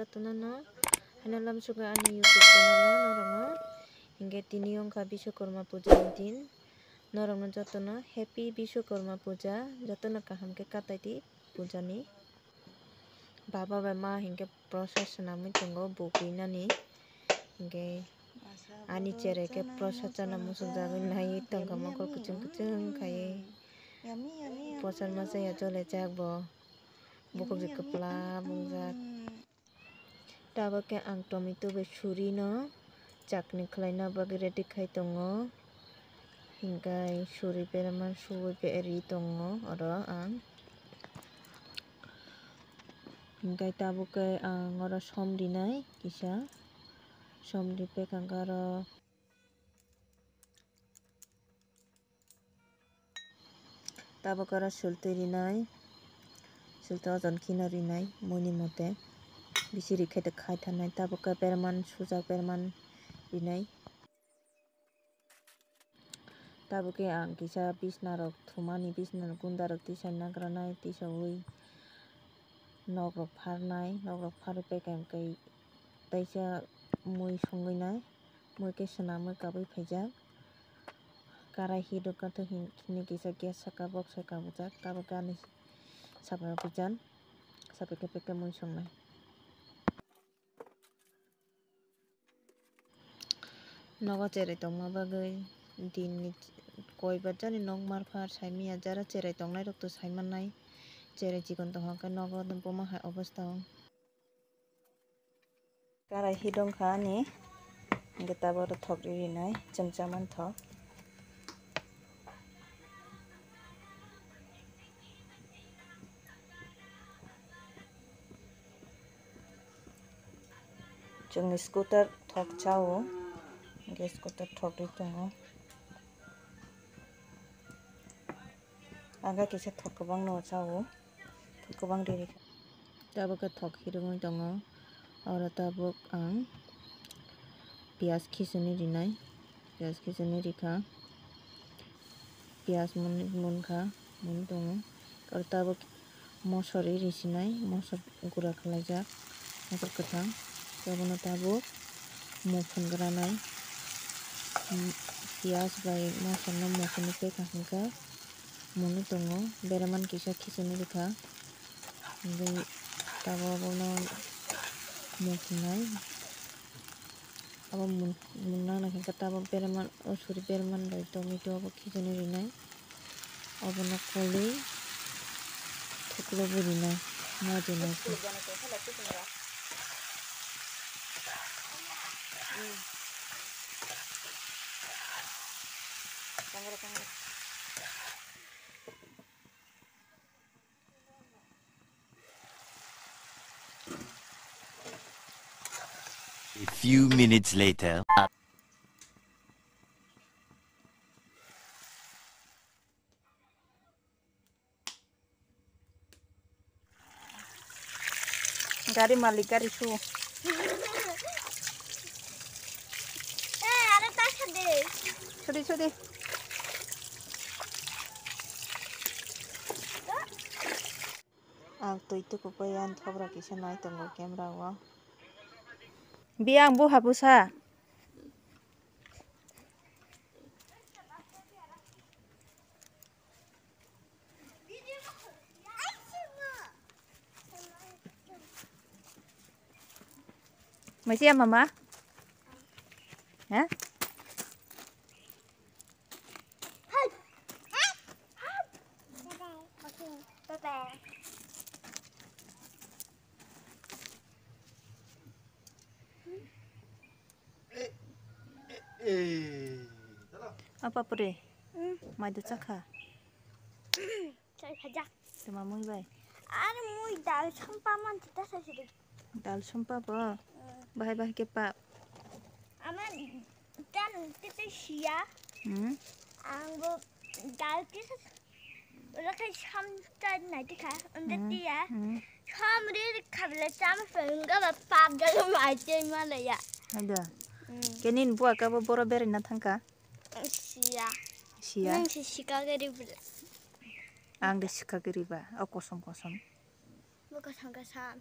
jatuna no hanalam suga ani YouTube channel norong hingga tini ongka Biswakarma puja din norong no jatuna happy Biswakarma puja jatuna kaham ke katai di puja ni baba bama hingga proses senami tunggu buku nani hingga ani cere ke proses cana musuh jagun naik tangga makor kucing kai proses masa ya jole jak bo buku je kepala bungjak tabak ke ang tomato be suri no chakni khlaina bagi ready khai tongo hingga suri peraman suwi pe eri tongo oro ang hingga tabuk ke ang oro som dinai kisa som di pe kangkaro tabuk oro sulti rinai sulta ojon kino rinai moni mote bisiri khai khai thanai tabuk ke peraman sujak peraman rinai tabuk ke ang kisa bisna rok thumani bisna gunda rok tisai nagranai tisaui nog rok pharnai pe kam kai taisa mui songai nai mui ke swnamoi kabui phaijak karai hiduk kathok hini kisa gas saka box saka bujak tabuk ke ani sapa bijan sapa ke mui songnai nogo cherai tongma bagui din ni koi bajani nog marfar saimia jara cherai tongnai rok to saimanai cherai chikon tonga ke nogo boma hai obostha karai hidong kha ni hingga tabuk thok rinai changchaman thok जोंनि scooter थक चाओ hingga skuter thok ri tongo aga kisa thok kubang no chao thok kubang ri tabuk ke thok hirungoi tongo oro tabuk ang pias kisani rinai pias kisani rikha pias munkha muni tongo oro tabuk mosor ri sinai mosor gura khlaijak mosor kwthang tabono tabuk mufun granai pias bai mosor no mufun ni peka hingka muni tongo beraman kisa kisani rikha hingga tabono mufunai abo munna na hingka tabuk beraman suri beraman bai tomato abo kisani rinai abono koli thuklo rinai majinai A few minutes later. Gari malik gari su. ada tas deh. Sudi. Ang to itu kupayan thobra kisa nai tongo camera wa. Biang bu habusa. Masih ya mama? Hah? Apa pure? Mai du chakha. Cai khajak. Tuma mui bai. Are mui dal champa man kita sasiri. Dal sumpa ba. Bahai ke pa. Aman dan kita sia. Anggo dal kita rakai chamta nai tika unda dia. Chamri khabla cham fenga ba pap dal mai chai malaya. Ada. Kenin buat kau boro beri na thangka. Sia. Sia. Nang sika gari bula. Ang de sika gari ba. O kosong. Bukan sangka sam.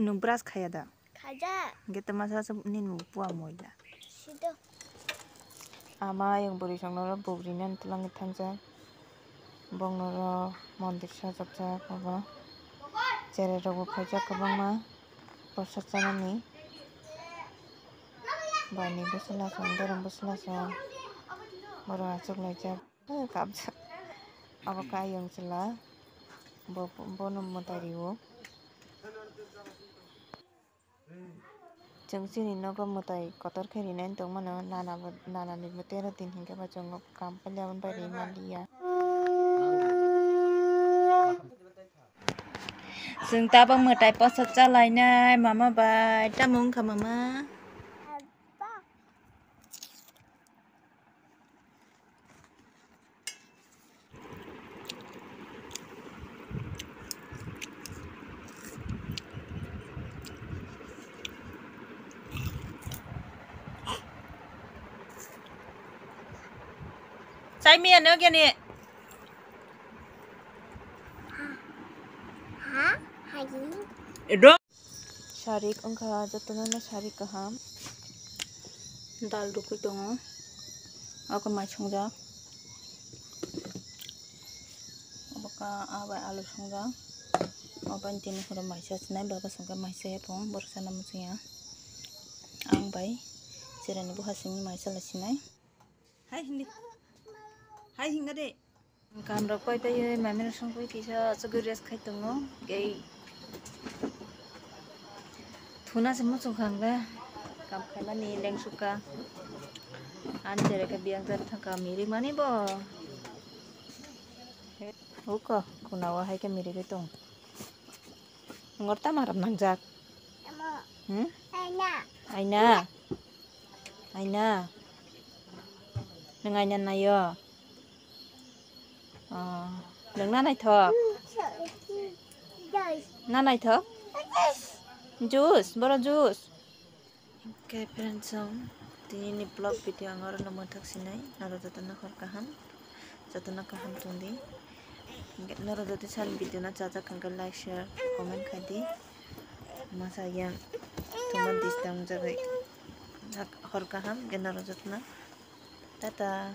nung brush kaya da. 가자. Kita masa sa nin buwa mo ila. 시도. Ama yung buri sang nora buri nan tulang itangja. Bong nora mondir sa japja kaba. Jere rogo paja kabang ma. Prasad sana ni. Bani busala sa dorong busala sa. Boro acok laja. Kapja. Aba kayong sila. Bono motariwo. Jeng sini nogo mutai kotor keri nain tong mana nana ni mutera tin hingga bacong kampal jaman bari malia. Sung tabang mutai posat calai nai mama bai tamung ka mama. 아빠. Sai mian nữa kia nè. 하? 하기. Sharik ongka jatana na sharik kaham. Dal dukui tongo. Aku mai chongja. Abaka abai alu chongja. Aban tini hura mai sa snai baba songka mai sa pong borsa na musuya. Ang bai sirani bu hasini mai sa lasinai. Hai hindi. Hai hinga de. Kam rok pai tai mai mena song pai kisa sugures khai tongo. Gei Thuna semua sungkang lah, kam kena ni leng suka, anjere ke biang jat thangka miri mani bo, uko kunawa hai ke miri betong, ngorta marap nangjak, 어머. 하나. aina, aina, nengaina nayo, neng nanai thok, nanai thok. Jus, boro jus. Okay, friends, ini vlog video angor namun tak sinai, naro jatana khor kaham, jatana kaham tundi. Naro jati sal video na caca kangkal like, share, comment kadi. Masa yang teman distam jagai khor kaham, naro jatana. Tata.